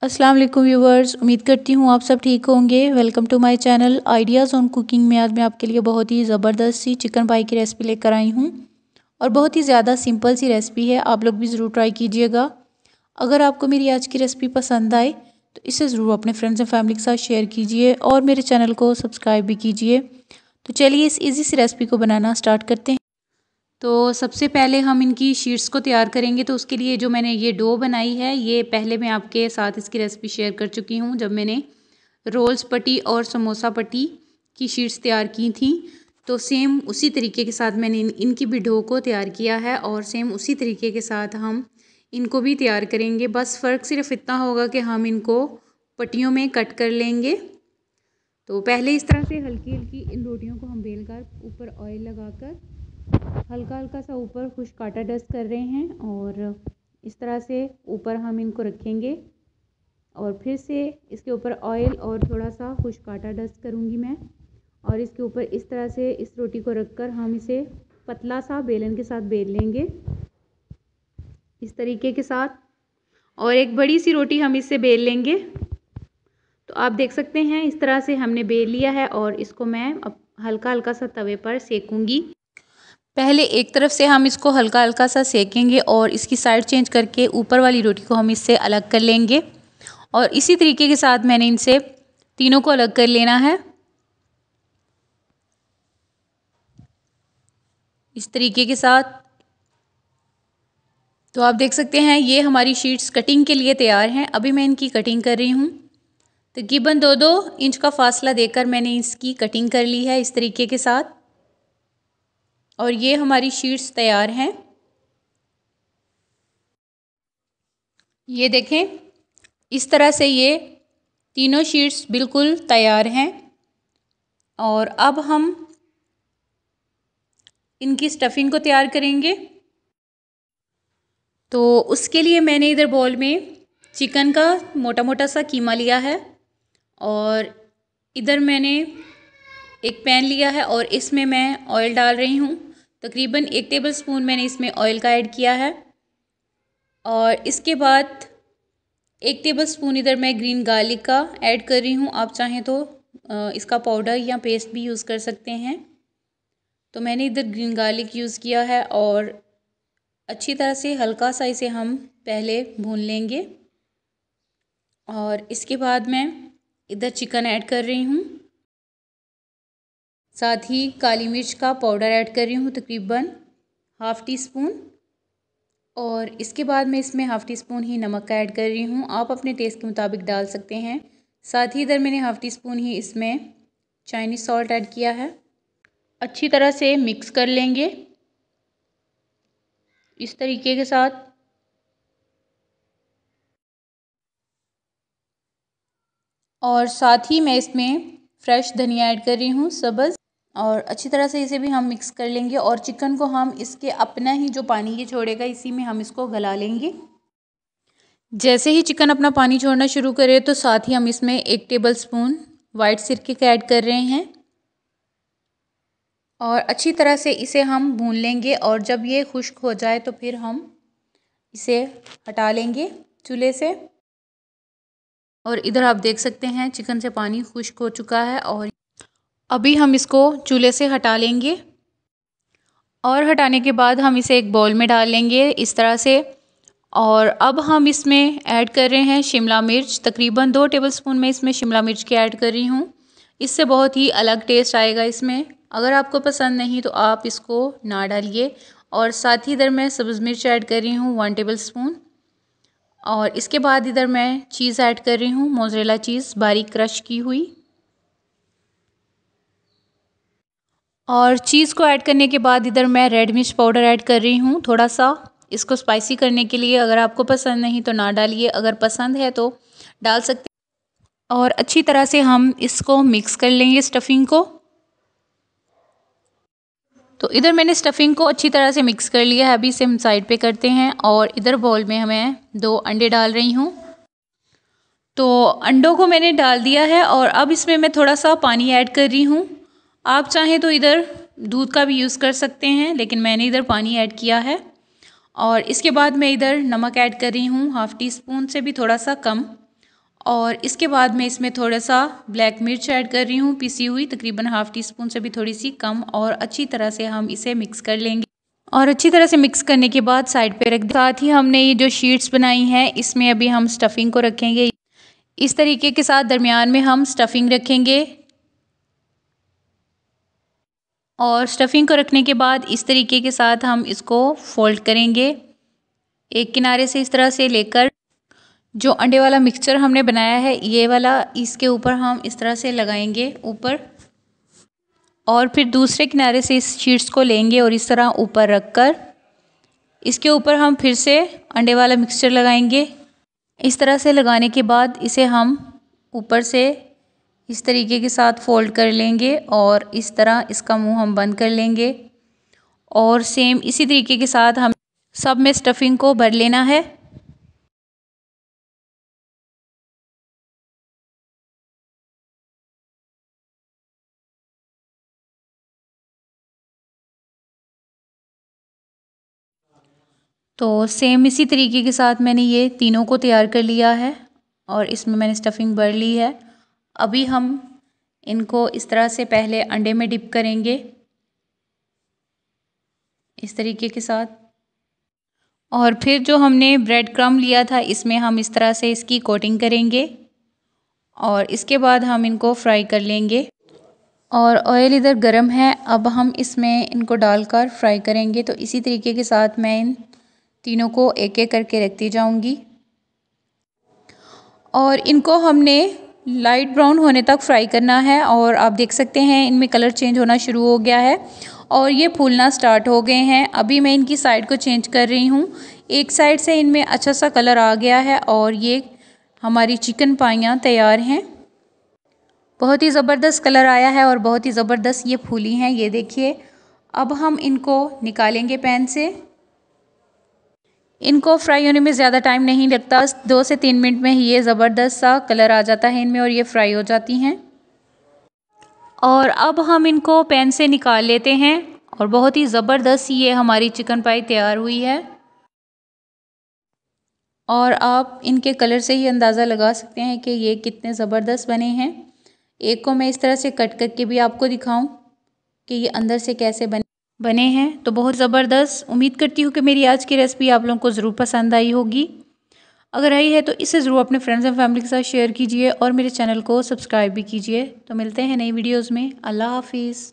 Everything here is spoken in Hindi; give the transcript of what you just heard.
अस्सलाम वालेकुम व्यूवर्स, उम्मीद करती हूँ आप सब ठीक होंगे। Welcome to my channel ideas on cooking में आज मैं आपके लिए बहुत ही ज़बरदस्त सी चिकन पाई की रेसिपी लेकर आई हूँ और बहुत ही ज़्यादा सिंपल सी रेसिपी है। आप लोग भी ज़रूर ट्राई कीजिएगा। अगर आपको मेरी आज की रेसिपी पसंद आए तो इसे ज़रूर अपने फ्रेंड्स एंड फैमिली के साथ शेयर कीजिए और मेरे चैनल को सब्सक्राइब भी कीजिए। तो चलिए इस ईज़ी सी रेसिपी को बनाना स्टार्ट करते हैं। तो सबसे पहले हम इनकी शीट्स को तैयार करेंगे। तो उसके लिए जो मैंने ये डो बनाई है, ये पहले मैं आपके साथ इसकी रेसिपी शेयर कर चुकी हूँ जब मैंने रोल्स पट्टी और समोसा पट्टी की शीट्स तैयार की थी। तो सेम उसी तरीके के साथ मैंने इनकी भी डो को तैयार किया है और सेम उसी तरीके के साथ हम इनको भी तैयार करेंगे। बस फ़र्क सिर्फ इतना होगा कि हम इनको पट्टियों में कट कर लेंगे। तो पहले इस तरह से हल्की हल्की इन रोटियों को हम बेल कर ऊपर ऑयल लगाकर हल्का हल्का सा ऊपर खुश्क आटा डस्ट कर रहे हैं और इस तरह से ऊपर हम इनको रखेंगे और फिर से इसके ऊपर ऑयल और थोड़ा सा खुश्क आटा डस्ट करूँगी मैं। और इसके ऊपर इस तरह से इस रोटी को रखकर हम इसे पतला सा बेलन के साथ बेल लेंगे इस तरीके के साथ। और एक बड़ी सी रोटी हम इससे बेल लेंगे। तो आप देख सकते हैं इस तरह से हमने बेल लिया है और इसको मैं अब हल्का हल्का सा तवे पर सेकूंगी। पहले एक तरफ से हम इसको हल्का हल्का सा सेकेंगे और इसकी साइड चेंज करके ऊपर वाली रोटी को हम इससे अलग कर लेंगे और इसी तरीके के साथ मैंने इनसे तीनों को अलग कर लेना है इस तरीके के साथ। तो आप देख सकते हैं ये हमारी शीट्स कटिंग के लिए तैयार हैं। अभी मैं इनकी कटिंग कर रही हूँ। तकरीबन 2-2 इंच का फासला देकर मैंने इसकी कटिंग कर ली है इस तरीके के साथ और ये हमारी शीट्स तैयार हैं। ये देखें इस तरह से ये तीनों शीट्स बिल्कुल तैयार हैं और अब हम इनकी स्टफिंग को तैयार करेंगे। तो उसके लिए मैंने इधर बाउल में चिकन का मोटा मोटा सा कीमा लिया है और इधर मैंने एक पैन लिया है और इसमें मैं ऑयल डाल रही हूँ। तकरीबन 1 टेबलस्पून मैंने इसमें ऑयल का ऐड किया है और इसके बाद 1 टेबलस्पून इधर मैं ग्रीन गार्लिक का ऐड कर रही हूँ। आप चाहें तो इसका पाउडर या पेस्ट भी यूज़ कर सकते हैं। तो मैंने इधर ग्रीन गार्लिक यूज़ किया है और अच्छी तरह से हल्का सा इसे हम पहले भून लेंगे और इसके बाद मैं इधर चिकन ऐड कर रही हूँ। साथ ही काली मिर्च का पाउडर ऐड कर रही हूँ तकरीबन ½ टीस्पून और इसके बाद मैं इसमें ½ टीस्पून ही नमक का ऐड कर रही हूँ। आप अपने टेस्ट के मुताबिक डाल सकते हैं। साथ ही इधर मैंने ½ टीस्पून ही इसमें चाइनीज़ सॉल्ट ऐड किया है। अच्छी तरह से मिक्स कर लेंगे इस तरीके के साथ। और साथ ही मैं इसमें फ्रेश धनिया ऐड कर रही हूँ सब्ज़ और अच्छी तरह से इसे भी हम मिक्स कर लेंगे और चिकन को हम इसके अपना ही जो पानी ये छोड़ेगा इसी में हम इसको गला लेंगे। जैसे ही चिकन अपना पानी छोड़ना शुरू करे तो साथ ही हम इसमें 1 टेबलस्पून वाइट सिरके का ऐड कर रहे हैं और अच्छी तरह से इसे हम भून लेंगे और जब ये खुश्क हो जाए तो फिर हम इसे हटा लेंगे चूल्हे से। और इधर आप देख सकते हैं चिकन से पानी खुश्क हो चुका है और अभी हम इसको चूल्हे से हटा लेंगे और हटाने के बाद हम इसे एक बाउल में डाल लेंगे इस तरह से। और अब हम इसमें ऐड कर रहे हैं शिमला मिर्च। तकरीबन 2 टेबलस्पून में इसमें शिमला मिर्च की ऐड कर रही हूँ। इससे बहुत ही अलग टेस्ट आएगा इसमें। अगर आपको पसंद नहीं तो आप इसको ना डालिए। और साथ ही इधर मैं सब्ज़ मिर्च ऐड कर रही हूँ 1 टेबलस्पून और इसके बाद इधर मैं चीज़ ऐड कर रही हूँ मोज़रेला चीज़ बारीक क्रश की हुई। और चीज़ को ऐड करने के बाद इधर मैं रेड मिर्च पाउडर ऐड कर रही हूँ थोड़ा सा इसको स्पाइसी करने के लिए। अगर आपको पसंद नहीं तो ना डालिए, अगर पसंद है तो डाल सकते हैं। और अच्छी तरह से हम इसको मिक्स कर लेंगे स्टफिंग को। तो इधर मैंने स्टफिंग को अच्छी तरह से मिक्स कर लिया है। अभी इसे हम साइड पे करते हैं और इधर बाउल में मैं 2 अंडे डाल रही हूँ। तो अंडों को मैंने डाल दिया है और अब इसमें मैं थोड़ा सा पानी ऐड कर रही हूँ। आप चाहें तो इधर दूध का भी यूज़ कर सकते हैं लेकिन मैंने इधर पानी ऐड किया है। और इसके बाद मैं इधर नमक ऐड कर रही हूँ ½ टीस्पून से भी थोड़ा सा कम और इसके बाद मैं इसमें थोड़ा सा ब्लैक मिर्च ऐड कर रही हूँ पिसी हुई, तकरीबन ½ टीस्पून से भी थोड़ी सी कम। और अच्छी तरह से हम इसे मिक्स कर लेंगे। और अच्छी तरह से मिक्स करने के बाद साइड पे रख दें। साथ ही हमने ये जो शीट्स बनाई हैं इसमें अभी हम स्टफिंग को रखेंगे। इस तरीके के साथ दरमियान में हम स्टफिंग रखेंगे। और स्टफिंग को रखने के बाद इस तरीके के साथ हम इसको फोल्ड करेंगे, एक किनारे से इस तरह से लेकर जो अंडे वाला मिक्सचर हमने बनाया है ये वाला इसके ऊपर हम इस तरह से लगाएंगे ऊपर। और फिर दूसरे किनारे से इस शीट्स को लेंगे और इस तरह ऊपर रखकर इसके ऊपर हम फिर से अंडे वाला मिक्सचर लगाएंगे। इस तरह से लगाने के बाद इसे हम ऊपर से इस तरीके के साथ फोल्ड कर लेंगे और इस तरह इसका मुंह हम बंद कर लेंगे। और सेम इसी तरीके के साथ हम सब में स्टफिंग को भर लेना है। तो सेम इसी तरीके के साथ मैंने ये तीनों को तैयार कर लिया है और इसमें मैंने स्टफिंग भर ली है। अभी हम इनको इस तरह से पहले अंडे में डिप करेंगे इस तरीके के साथ। और फिर जो हमने ब्रेड क्रम्ब लिया था इसमें हम इस तरह से इसकी कोटिंग करेंगे और इसके बाद हम इनको फ्राई कर लेंगे। और ऑयल इधर गर्म है, अब हम इसमें इनको डालकर फ्राई करेंगे। तो इसी तरीके के साथ मैं इन तीनों को एक एक करके रखती जाऊंगी और इनको हमने लाइट ब्राउन होने तक फ्राई करना है। और आप देख सकते हैं इनमें कलर चेंज होना शुरू हो गया है और ये फूलना स्टार्ट हो गए हैं। अभी मैं इनकी साइड को चेंज कर रही हूँ। एक साइड से इनमें अच्छा सा कलर आ गया है और ये हमारी चिकन पाइयाँ तैयार हैं। बहुत ही ज़बरदस्त कलर आया है और बहुत ही ज़बरदस्त ये फूली हैं, ये देखिए। अब हम इनको निकालेंगे पैन से। इनको फ्राई होने में ज़्यादा टाइम नहीं लगता, 2 से 3 मिनट में ही ये ज़बरदस्त सा कलर आ जाता है इनमें और ये फ्राई हो जाती हैं। और अब हम इनको पैन से निकाल लेते हैं और बहुत ही ज़बरदस्त ये हमारी चिकन पाई तैयार हुई है। और आप इनके कलर से ही अंदाज़ा लगा सकते हैं कि ये कितने ज़बरदस्त बने हैं। एक को मैं इस तरह से कट करके भी आपको दिखाऊं कि ये अंदर से कैसे बने हैं। तो बहुत ज़बरदस्त। उम्मीद करती हूँ कि मेरी आज की रेसिपी आप लोगों को ज़रूर पसंद आई होगी। अगर आई है तो इसे ज़रूर अपने फ्रेंड्स एंड फैमिली के साथ शेयर कीजिए और मेरे चैनल को सब्सक्राइब भी कीजिए। तो मिलते हैं नई वीडियोज़ में। अल्लाह हाफिज़।